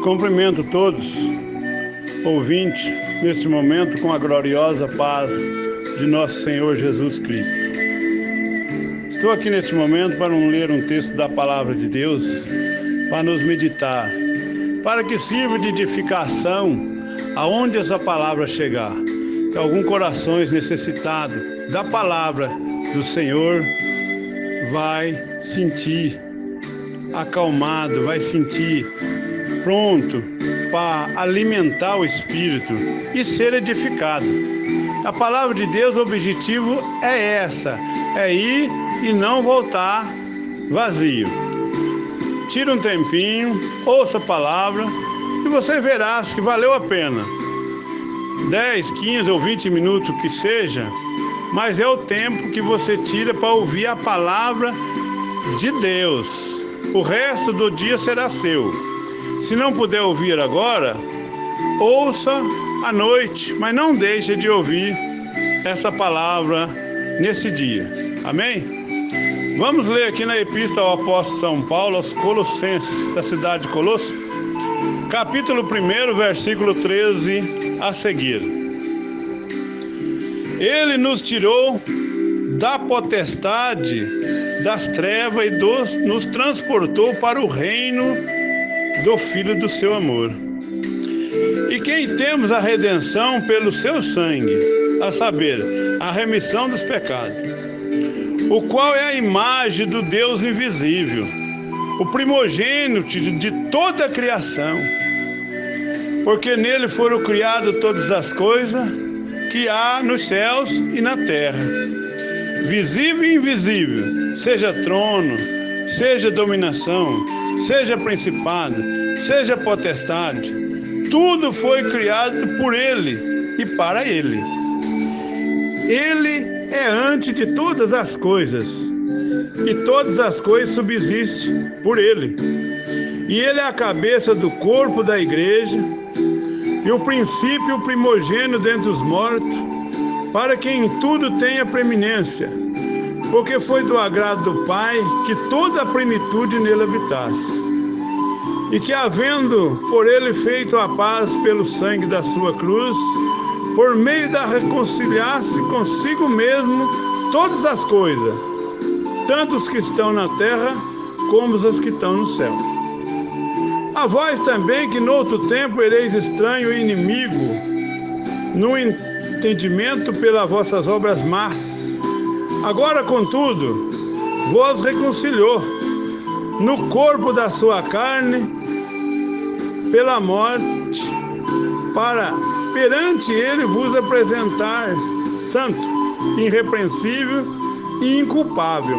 Cumprimento todos, ouvintes, neste momento com a gloriosa paz de nosso Senhor Jesus Cristo. Estou aqui neste momento para ler um texto da Palavra de Deus, para nos meditar, para que sirva de edificação aonde essa palavra chegar. Que algum coração necessitado da palavra do Senhor vai sentir acalmado, vai sentir pronto para alimentar o Espírito e ser edificado. A palavra de Deus, o objetivo é ir e não voltar vazio. Tira um tempinho, ouça a palavra e você verá que valeu a pena. 10, 15 ou 20 minutos que seja, mas é o tempo que você tira para ouvir a palavra de Deus. O resto do dia será seu. Se não puder ouvir agora, ouça à noite, mas não deixe de ouvir essa palavra nesse dia. Amém? Vamos ler aqui na Epístola ao Apóstolo São Paulo aos Colossenses, da cidade de Colosso, capítulo 1, versículo 13 a seguir. Ele nos tirou da potestade das trevas e nos transportou para o reino do Filho do seu amor. E quem temos a redenção pelo seu sangue, a saber, a remissão dos pecados, o qual é a imagem do Deus invisível, o primogênito de toda a criação, porque nele foram criadas todas as coisas que há nos céus e na terra, visível e invisível, seja trono, seja dominação, seja principado, seja potestade, tudo foi criado por ele e para ele. Ele é antes de todas as coisas, e todas as coisas subsistem por ele. E ele é a cabeça do corpo da igreja, e o princípio, o primogênito dentre os mortos, para que em tudo tenha preeminência, porque foi do agrado do Pai que toda a plenitude nele habitasse, e que, havendo por ele feito a paz pelo sangue da sua cruz, por meio da reconciliar-se consigo mesmo todas as coisas, tanto os que estão na terra como os que estão no céu. A vós também, que no outro tempo ereis estranho e inimigo, no entendimento pelas vossas obras más, agora, contudo, vos reconciliou no corpo da sua carne pela morte, para perante ele vos apresentar santo, irrepreensível e inculpável.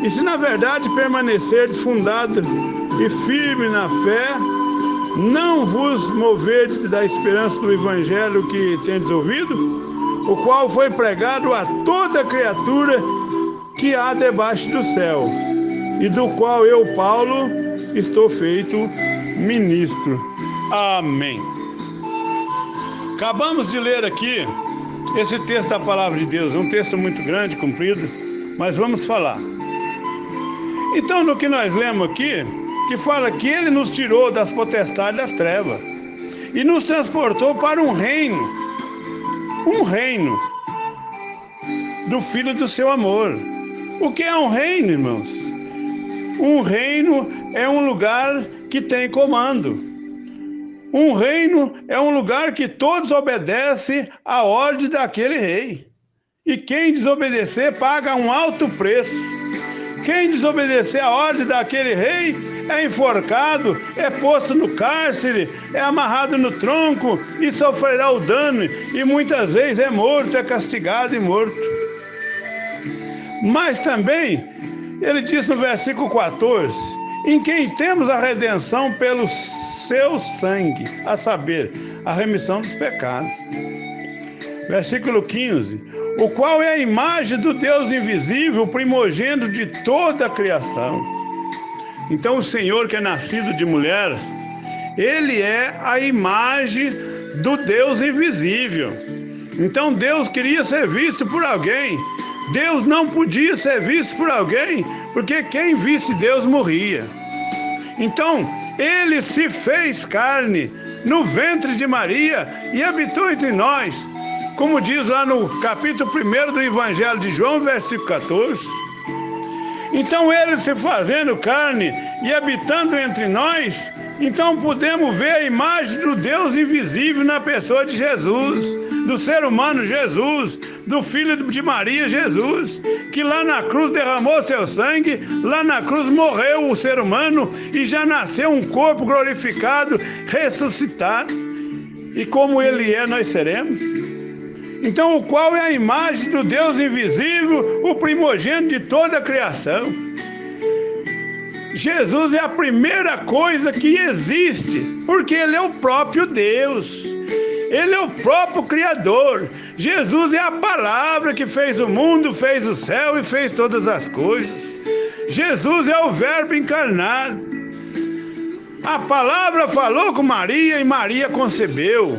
E se na verdade permanecerdes fundado e firme na fé, não vos moverdes da esperança do evangelho que tendes ouvido, o qual foi pregado a toda criatura que há debaixo do céu, e do qual eu, Paulo, estou feito ministro. Amém. Acabamos de ler aqui esse texto da Palavra de Deus, um texto muito grande, comprido, mas vamos falar. Então, no que nós lemos aqui, que fala que ele nos tirou das potestades das trevas e nos transportou para um reino do Filho do seu amor. O que é um reino, irmãos? Um reino é um lugar que tem comando. Um reino é um lugar que todos obedecem à ordem daquele rei. E quem desobedecer paga um alto preço. Quem desobedecer à ordem daquele rei é enforcado, é posto no cárcere, é amarrado no tronco e sofrerá o dano, e muitas vezes é morto, é castigado e morto. Mas também, ele diz no versículo 14, em quem temos a redenção pelo seu sangue, a saber, a remissão dos pecados. Versículo 15, o qual é a imagem do Deus invisível, o primogênito de toda a criação. Então o Senhor, que é nascido de mulher, ele é a imagem do Deus invisível. Então Deus queria ser visto por alguém. Deus não podia ser visto por alguém, porque quem visse Deus morria. Então Ele se fez carne no ventre de Maria e habitou entre nós, como diz lá no capítulo 1 do Evangelho de João, versículo 14. Então ele se fazendo carne e habitando entre nós, então podemos ver a imagem do Deus invisível na pessoa de Jesus, do ser humano Jesus, do filho de Maria Jesus, que lá na cruz derramou seu sangue, lá na cruz morreu o ser humano e já nasceu um corpo glorificado, ressuscitado. E como ele é, nós seremos. Então, o qual é a imagem do Deus invisível, o primogênito de toda a criação. Jesus é a primeira coisa que existe, porque ele é o próprio Deus. Ele é o próprio Criador. Jesus é a palavra que fez o mundo, fez o céu e fez todas as coisas. Jesus é o Verbo encarnado. A palavra falou com Maria e Maria concebeu.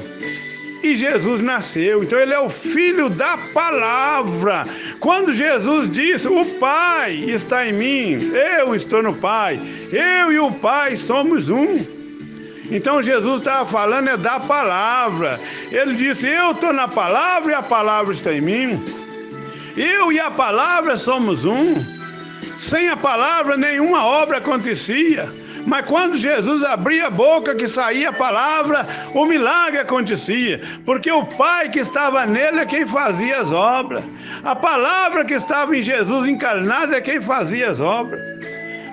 E Jesus nasceu. Então ele é o filho da palavra. Quando Jesus disse: o Pai está em mim, eu estou no Pai, eu e o Pai somos um. Então Jesus estava falando da palavra. Ele disse: eu estou na palavra e a palavra está em mim. Eu e a palavra somos um. Sem a palavra nenhuma obra acontecia. Mas quando Jesus abria a boca, que saía a palavra, o milagre acontecia. Porque o Pai que estava nele é quem fazia as obras. A palavra que estava em Jesus encarnada é quem fazia as obras.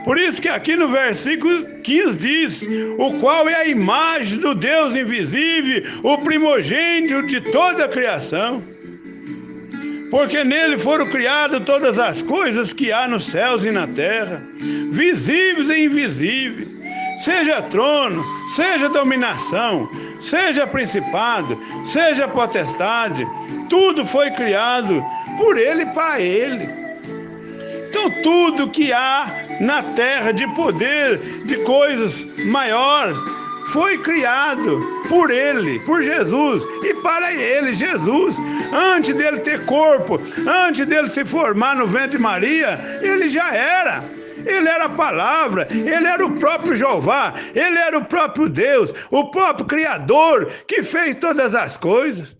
Por isso que aqui no versículo 15 diz: o qual é a imagem do Deus invisível, o primogênito de toda a criação. Porque nele foram criadas todas as coisas que há nos céus e na terra, visíveis e invisíveis, seja trono, seja dominação, seja principado, seja potestade, tudo foi criado por ele e para ele. Então tudo que há na terra de poder, de coisas maiores, foi criado por ele, por Jesus e para ele, Jesus. Antes dele ter corpo, antes dele se formar no ventre de Maria, ele já era. Ele era a palavra, ele era o próprio Jeová, ele era o próprio Deus, o próprio Criador que fez todas as coisas.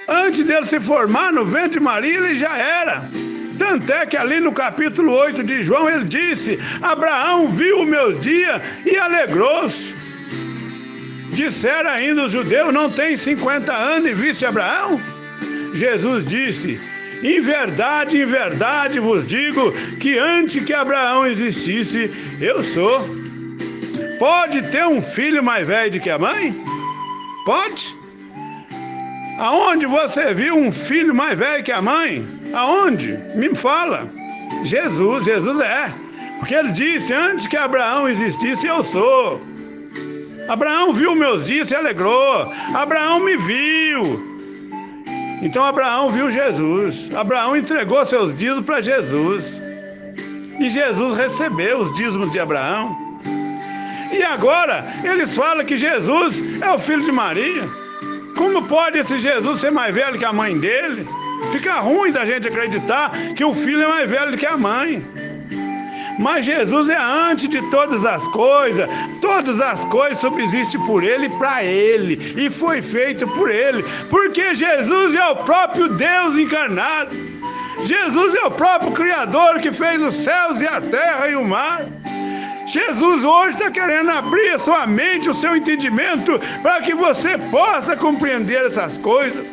Antes dele se formar no ventre de Maria, ele já era. Tanto é que ali no capítulo 8 de João ele disse: Abraão viu o meu dia e alegrou-se. Disseram ainda os judeus: não tem 50 anos e viste Abraão? Jesus disse: em verdade vos digo que antes que Abraão existisse, eu sou. Pode ter um filho mais velho do que a mãe? Pode? Aonde você viu um filho mais velho que a mãe? Aonde? Me fala. Jesus é. Porque ele disse: antes que Abraão existisse, eu sou. Abraão viu meus dias e se alegrou. Abraão me viu. Então Abraão viu Jesus. Abraão entregou seus dízimos para Jesus. E Jesus recebeu os dízimos de Abraão. E agora eles falam que Jesus é o filho de Maria. Como pode esse Jesus ser mais velho que a mãe dele? Fica ruim da gente acreditar que o filho é mais velho do que a mãe. Mas Jesus é antes de todas as coisas subsistem por ele e para ele, e foi feito por ele, porque Jesus é o próprio Deus encarnado. Jesus é o próprio Criador que fez os céus e a terra e o mar. Jesus hoje está querendo abrir a sua mente, o seu entendimento, para que você possa compreender essas coisas.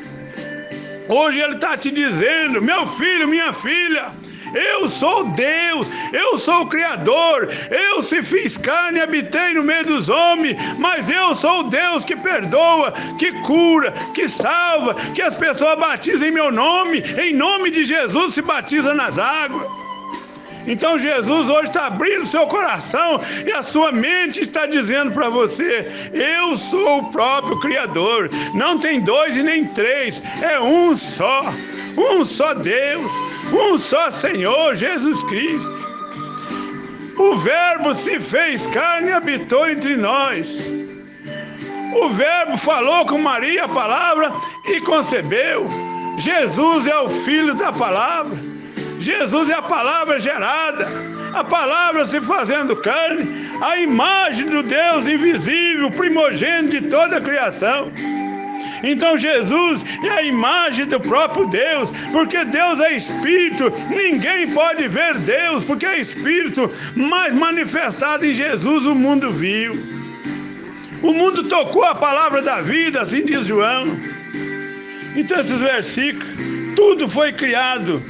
Hoje ele está te dizendo: meu filho, minha filha, eu sou Deus, eu sou o Criador, eu se fiz carne e habitei no meio dos homens, mas eu sou o Deus que perdoa, que cura, que salva, que as pessoas batizam em nome de Jesus se batiza nas águas. Então Jesus hoje está abrindo o seu coração e a sua mente está dizendo para você: eu sou o próprio Criador. Não tem dois e nem três, é um só Deus, um só Senhor Jesus Cristo. O Verbo se fez carne e habitou entre nós. O Verbo falou com Maria a palavra e concebeu. Jesus é o Filho da palavra. Jesus é a palavra gerada, a palavra se fazendo carne, a imagem do Deus invisível, primogênito de toda a criação. Então Jesus é a imagem do próprio Deus, porque Deus é Espírito, ninguém pode ver Deus, porque é Espírito, mas manifestado em Jesus o mundo viu. O mundo tocou a palavra da vida, assim diz João. Então esses versículos, tudo foi criado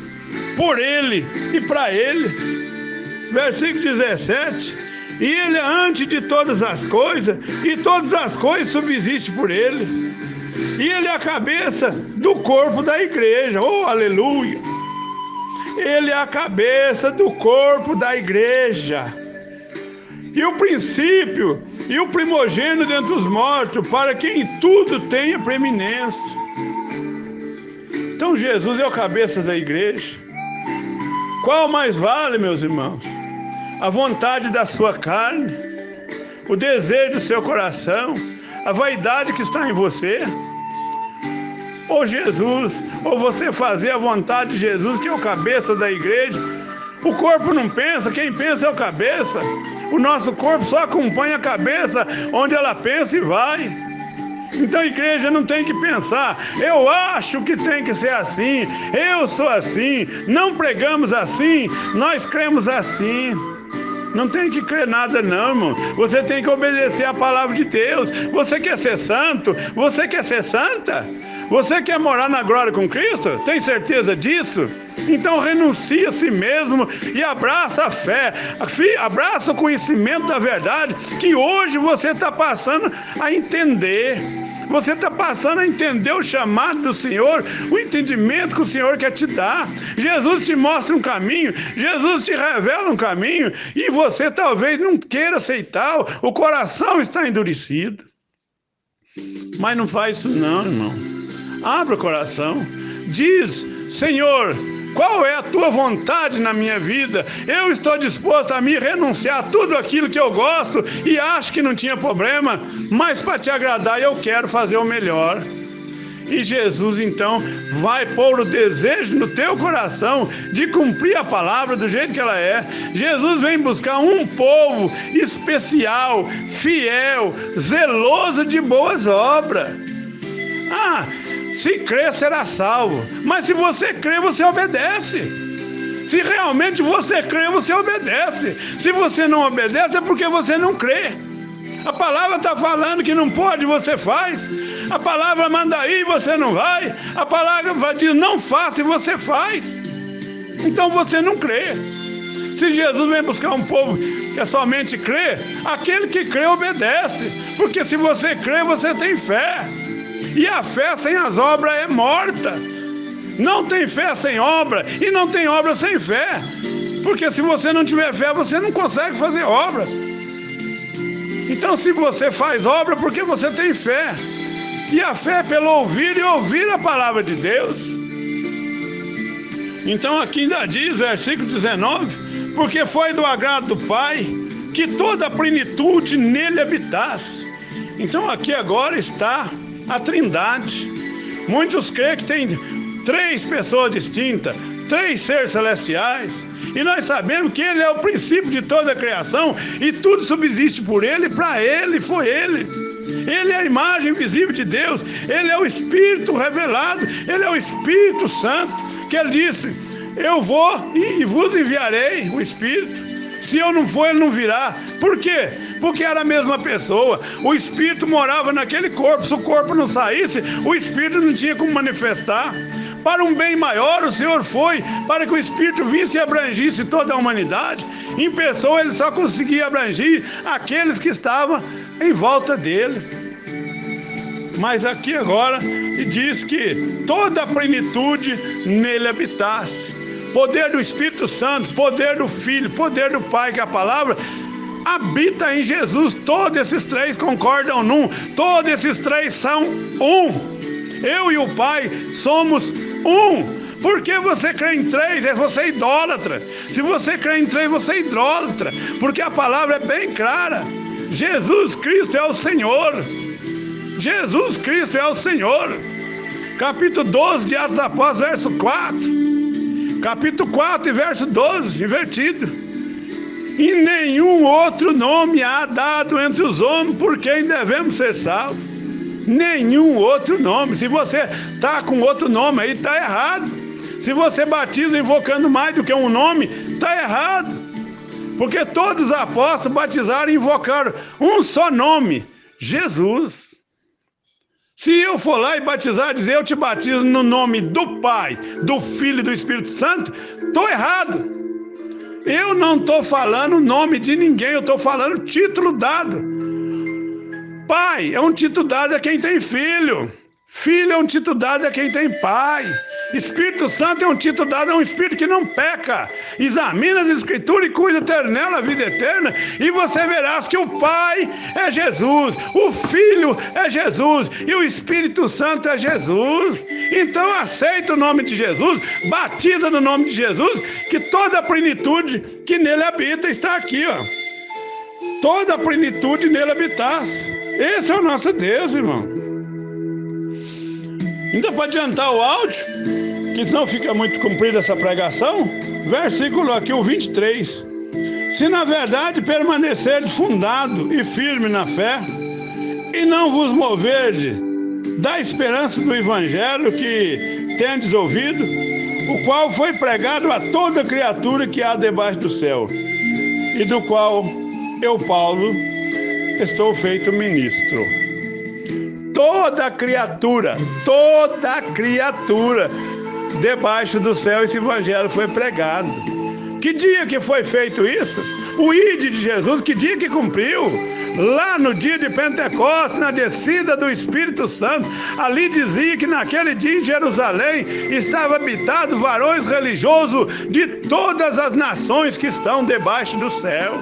por Ele e para Ele. Versículo 17, e Ele é antes de todas as coisas, e todas as coisas subsistem por Ele. E Ele é a cabeça do corpo da igreja. Oh, aleluia! Ele é a cabeça do corpo da igreja. E o princípio e o primogênito dentre os mortos, para que em tudo tenha preeminência. Então Jesus é a cabeça da igreja. Qual mais vale, meus irmãos? A vontade da sua carne, o desejo do seu coração, a vaidade que está em você, ou Jesus, ou você fazer a vontade de Jesus, que é o cabeça da igreja. O corpo não pensa, quem pensa é o cabeça. O nosso corpo só acompanha a cabeça onde ela pensa e vai. Então a igreja não tem que pensar, eu acho que tem que ser assim, eu sou assim, não pregamos assim, nós cremos assim. Não tem que crer nada não, irmão. Você tem que obedecer a palavra de Deus. Você quer ser santo? Você quer ser santa? Você quer morar na glória com Cristo? Tem certeza disso? Então renuncia a si mesmo e abraça a fé. Abraça o conhecimento da verdade que hoje você está passando a entender. Você está passando a entender o chamado do Senhor, o entendimento que o Senhor quer te dar. Jesus te mostra um caminho, Jesus te revela um caminho, e você talvez não queira aceitar, o coração está endurecido. Mas não faz isso não, irmão. Abra o coração, diz: Senhor, qual é a tua vontade na minha vida? Eu estou disposto a me renunciar a tudo aquilo que eu gosto e acho que não tinha problema, mas para te agradar eu quero fazer o melhor. E Jesus então vai pôr o desejo no teu coração de cumprir a palavra do jeito que ela é. Jesus vem buscar um povo especial, fiel, zeloso de boas obras. Se crer, será salvo. Mas se você crer, você obedece. Se realmente você crê, você obedece. Se você não obedece, é porque você não crê. A palavra está falando que não pode, você faz. A palavra manda ir, você não vai. A palavra diz não faça e você faz. Então você não crê. Se Jesus vem buscar um povo que é somente crer, aquele que crê obedece. Porque se você crê, você tem fé. E a fé sem as obras é morta. Não tem fé sem obra e não tem obra sem fé. Porque se você não tiver fé, você não consegue fazer obras. Então se você faz obra, porque você tem fé. E a fé é pelo ouvir e ouvir a palavra de Deus. Então aqui ainda diz, versículo 19: porque foi do agrado do Pai que toda a plenitude nele habitasse. Então aqui agora está a Trindade. Muitos creem que tem 3 pessoas distintas, 3 seres celestiais, e nós sabemos que Ele é o princípio de toda a criação, e tudo subsiste por Ele, para Ele, foi Ele. Ele é a imagem visível de Deus, Ele é o Espírito revelado, Ele é o Espírito Santo, que Ele disse: eu vou e vos enviarei o Espírito. Se eu não for, ele não virá. Por quê? Porque era a mesma pessoa. O Espírito morava naquele corpo. Se o corpo não saísse, o Espírito não tinha como manifestar. Para um bem maior o Senhor foi, para que o Espírito visse e abrangisse toda a humanidade. Em pessoa ele só conseguia abranger aqueles que estavam em volta dele. Mas aqui agora diz que toda a plenitude nele habitasse. Poder do Espírito Santo, poder do Filho, poder do Pai, que é a palavra, habita em Jesus. Todos esses 3 concordam num. Todos esses 3 são um. Eu e o Pai somos um. Porque você crê em 3, você é idólatra. Se você crê em 3, você é idólatra. Porque a palavra é bem clara. Jesus Cristo é o Senhor. Jesus Cristo é o Senhor. Capítulo 12 de Atos dos Apóstolos, verso 4. Capítulo 4 e verso 12, invertido. E nenhum outro nome há dado entre os homens por quem devemos ser salvos. Nenhum outro nome. Se você está com outro nome aí, está errado. Se você batiza invocando mais do que um nome, está errado. Porque todos os apóstolos batizaram e invocaram um só nome: Jesus. Se eu for lá e batizar, dizer eu te batizo no nome do Pai, do Filho e do Espírito Santo, estou errado. Eu não estou falando o nome de ninguém, eu estou falando título dado. Pai é um título dado a quem tem filho. Filho é um título dado a quem tem pai. Espírito Santo é um título dado a um espírito que não peca. Examina as escrituras e cuida ter nela a vida eterna, e você verás que o Pai é Jesus, o Filho é Jesus e o Espírito Santo é Jesus. Então aceita o nome de Jesus, batiza no nome de Jesus, que toda a plenitude que nele habita está aqui, ó. Toda a plenitude nele habitasse. Esse é o nosso Deus, irmão. Ainda para adiantar o áudio, que senão fica muito comprida essa pregação, versículo aqui, o 23. Se na verdade permanecerdes fundado e firme na fé, e não vos moverdes da esperança do evangelho que tendes ouvido, o qual foi pregado a toda criatura que há debaixo do céu, e do qual eu, Paulo, estou feito ministro. Toda criatura debaixo do céu esse evangelho foi pregado. Que dia que foi feito isso? O ID de Jesus, que dia que cumpriu? Lá no dia de Pentecostes, na descida do Espírito Santo, ali dizia que naquele dia em Jerusalém estava habitado varões religiosos de todas as nações que estão debaixo do céu.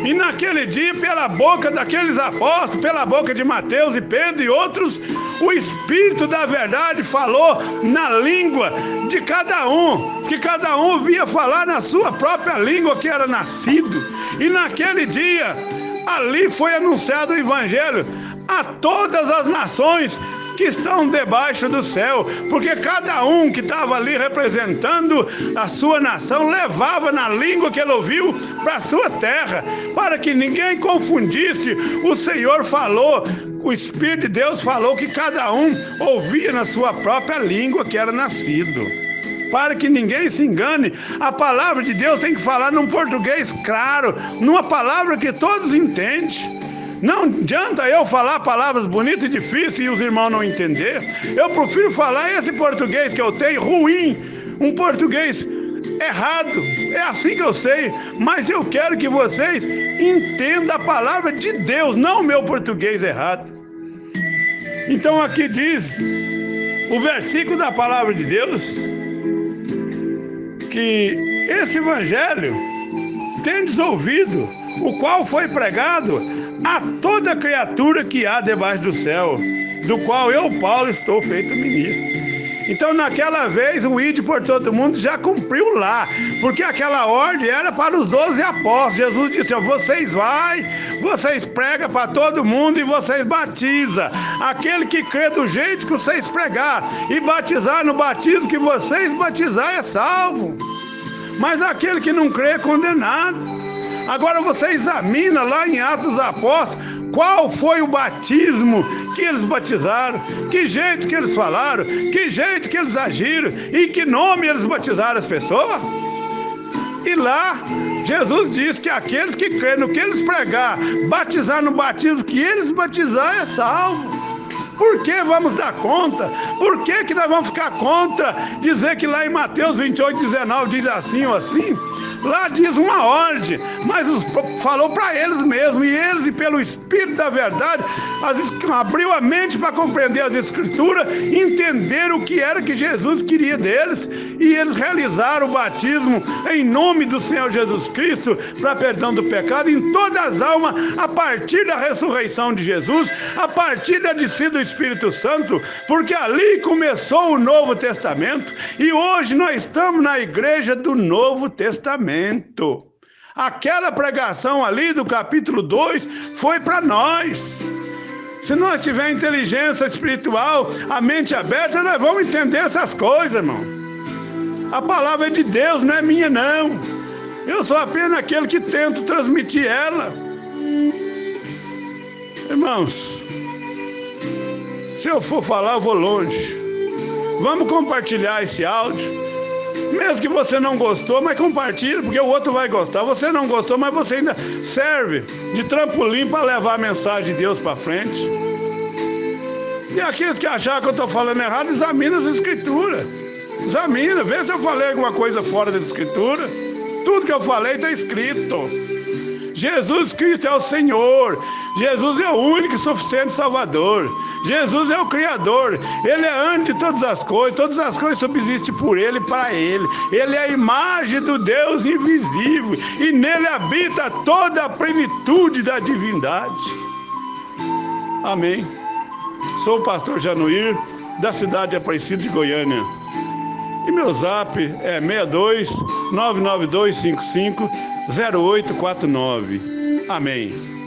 E naquele dia, pela boca daqueles apóstolos, pela boca de Mateus e Pedro e outros, o Espírito da verdade falou na língua de cada um, que cada um via falar na sua própria língua que era nascido. E naquele dia, ali foi anunciado o Evangelho a todas as nações que estão debaixo do céu, porque cada um que estava ali representando a sua nação levava na língua que ele ouviu para a sua terra, para que ninguém confundisse. O Senhor falou, o Espírito de Deus falou que cada um ouvia na sua própria língua que era nascido. Para que ninguém se engane, a palavra de Deus tem que falar num português claro, numa palavra que todos entendem. Não adianta eu falar palavras bonitas e difíceis e os irmãos não entenderem. Eu prefiro falar esse português que eu tenho, ruim, um português errado. É assim que eu sei, mas eu quero que vocês entendam a palavra de Deus, não o meu português errado. Então aqui diz o versículo da palavra de Deus, que esse evangelho tendes ouvido, o qual foi pregado a toda criatura que há debaixo do céu, do qual eu, Paulo, estou feito ministro. Então naquela vez o ide por todo mundo já cumpriu lá, porque aquela ordem era para os 12 apóstolos. Jesus disse, vocês vai, vocês pregam para todo mundo e vocês batizam. Aquele que crê do jeito que vocês pregar e batizar no batismo que vocês batizar é salvo, mas aquele que não crê é condenado. Agora você examina lá em Atos dos Apóstolos qual foi o batismo que eles batizaram, que jeito que eles falaram, que jeito que eles agiram e que nome eles batizaram as pessoas. E lá Jesus diz que aqueles que creem no que eles pregar, batizar no batismo que eles batizar é salvo. Por que vamos dar conta? Por que nós vamos ficar contra dizer que lá em Mateus 28:19 diz assim ou assim? Lá diz uma ordem, mas falou para eles mesmos, e eles, pelo Espírito da verdade, abriu a mente para compreender as Escrituras, entenderam o que era que Jesus queria deles, e eles realizaram o batismo em nome do Senhor Jesus Cristo, para perdão do pecado, em todas as almas, a partir da ressurreição de Jesus, a partir da descida do Espírito Santo, porque ali começou o Novo Testamento, e hoje nós estamos na igreja do Novo Testamento. Aquela pregação ali do capítulo 2 foi para nós. Se nós tivermos inteligência espiritual, a mente aberta, nós vamos entender essas coisas, irmão. A palavra é de Deus, não é minha não. Eu sou apenas aquele que tento transmitir ela. Irmãos, se eu for falar, eu vou longe. Vamos compartilhar esse áudio. Mesmo que você não gostou, mas compartilha, porque o outro vai gostar. Você não gostou, mas você ainda serve de trampolim para levar a mensagem de Deus para frente. E aqueles que acharam que eu estou falando errado, examina as escrituras. Examina, vê se eu falei alguma coisa fora da escritura. Tudo que eu falei está escrito. Jesus Cristo é o Senhor. Jesus é o único e suficiente Salvador. Jesus é o Criador. Ele é antes de todas as coisas subsistem por Ele e para Ele. Ele é a imagem do Deus invisível e nele habita toda a plenitude da divindade. Amém. Sou o pastor Januir, da cidade de Aparecida de Goiânia. E meu zap é 62 99255 0849. Amém.